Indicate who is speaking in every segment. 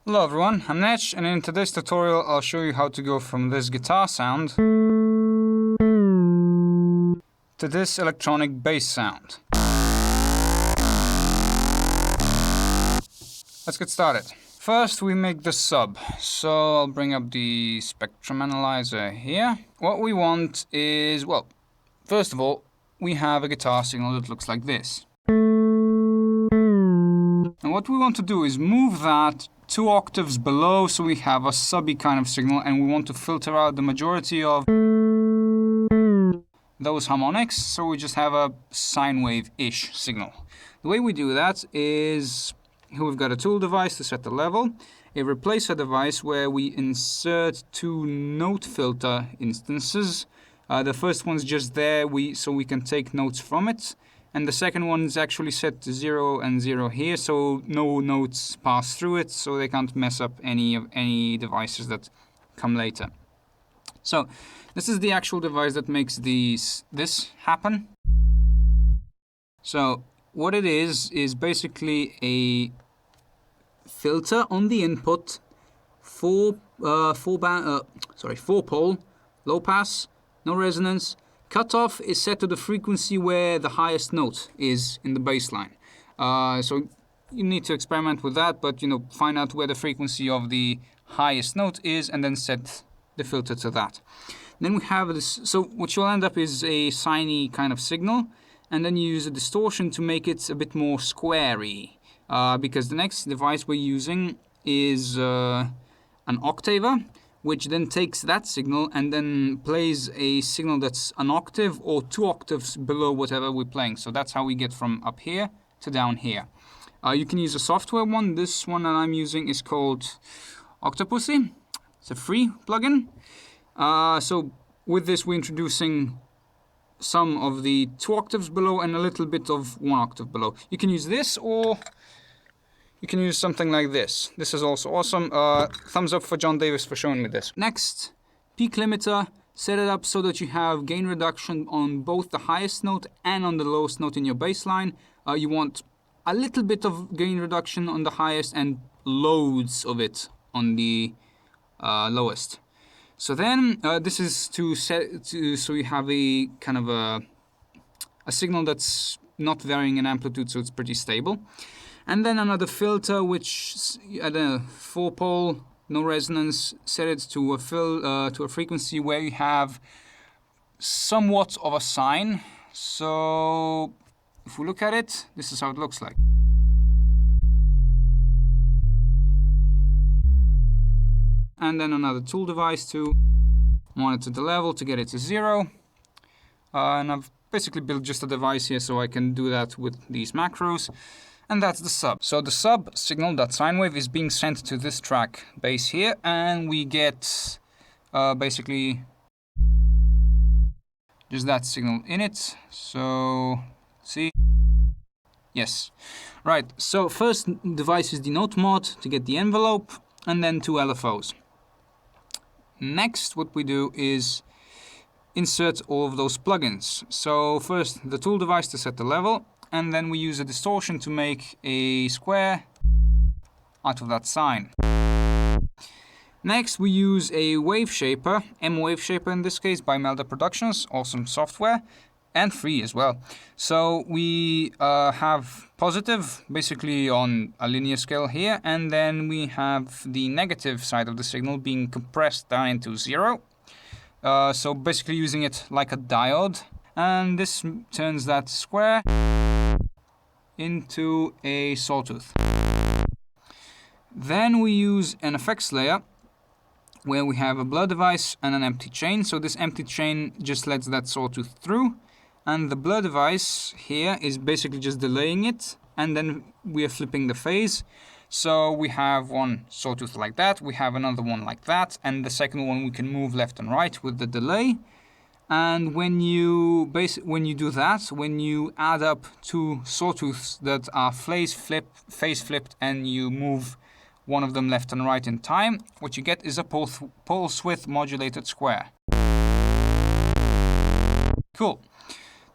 Speaker 1: Hello everyone, I'm Netch, and in today's tutorial I'll show you how to go from this guitar sound to this electronic bass sound. Let's get started. First we make the sub, so I'll bring up the spectrum analyzer here. What we want is, well, first of all, we have a guitar signal that looks like this. And what we want to do is move that 2 octaves below, so we have a subby kind of signal, and we want to filter out the majority of those harmonics, so we just have a sine wave-ish signal. The way we do that is, here we've got a tool device to set the level, a replacer device where we insert 2 note filter instances. The first one's just there so we can take notes from it. And the second one is actually set to 0 and 0 here, so no notes pass through it, so they can't mess up any devices that come later. So this is the actual device that makes this happen. So what it is basically a filter on the input, 4 pole, low pass, no resonance. Cutoff is set to the frequency where the highest note is in the bass line. So you need to experiment with that, but find out where the frequency of the highest note is and then set the filter to that. Then we have this, so what you'll end up is a siney kind of signal, and then you use a distortion to make it a bit more squarey, because the next device we're using is an octaver, which then takes that signal and then plays a signal that's an octave or 2 octaves below whatever we're playing. So that's how we get from up here to down here. You can use a software one. This one that I'm using is called Octopussy. It's a free plugin. So with this we're introducing some of the 2 octaves below and a little bit of 1 octave below. You can use this, or you can use something like this. This is also awesome. Thumbs up for John Davis for showing me this. Next, peak limiter. Set it up so that you have gain reduction on both the highest note and on the lowest note in your bass line. You want a little bit of gain reduction on the highest and loads of it on the lowest. So then this is to set so you have a kind of a signal that's not varying in amplitude, so it's pretty stable. And then another filter, which at a 4 pole, no resonance, set it to a frequency where you have somewhat of a sine. So if we look at it, this is how it looks like. And then another tool device to monitor the level to get it to 0. And I've basically built just a device here so I can do that with these macros. And that's the sub. So the sub signal, that sine wave, is being sent to this track bass here, and we get basically just that signal in it. So, see? Yes. Right, so first device is the note mod to get the envelope, and then 2 LFOs. Next, what we do is insert all of those plugins. So first, the tool device to set the level, and then we use a distortion to make a square out of that sine. Next we use a wave shaper, M-Wave Shaper in this case, by Melda Productions, awesome software, and free as well. So we have positive basically on a linear scale here, and then we have the negative side of the signal being compressed down into 0. So basically using it like a diode, and this turns that square into a sawtooth. Then we use an effects layer where we have a blur device and an empty chain. So this empty chain just lets that sawtooth through, and the blur device here is basically just delaying it, and then we are flipping the phase. So we have one sawtooth like that, we have another one like that, and the second one we can move left and right with the delay. And when you do that, when you add up 2 sawtooths that are phase flipped, and you move one of them left and right in time, what you get is a pulse width modulated square. Cool.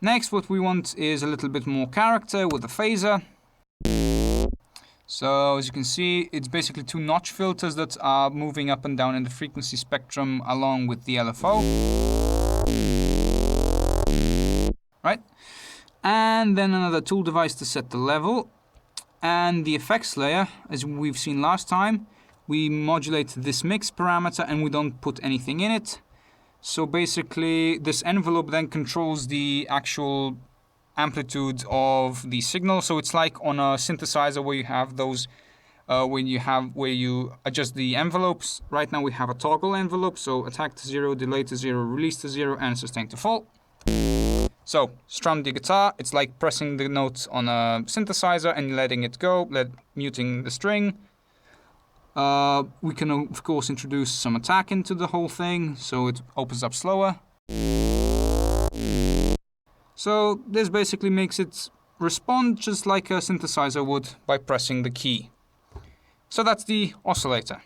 Speaker 1: Next, what we want is a little bit more character with a phaser. So as you can see, it's basically two notch filters that are moving up and down in the frequency spectrum along with the LFO. Right? And then another tool device to set the level. And the effects layer, as we've seen last time, we modulate this mix parameter and we don't put anything in it. So basically, this envelope then controls the actual amplitude of the signal. So it's like on a synthesizer where you have those, where you adjust the envelopes. Right now we have a toggle envelope, so attack to 0, delay to 0, release to 0, and sustain to full. So strum the guitar. It's like pressing the notes on a synthesizer and letting it go, muting the string. We can, of course, introduce some attack into the whole thing, so it opens up slower. So this basically makes it respond just like a synthesizer would by pressing the key. So that's the oscillator.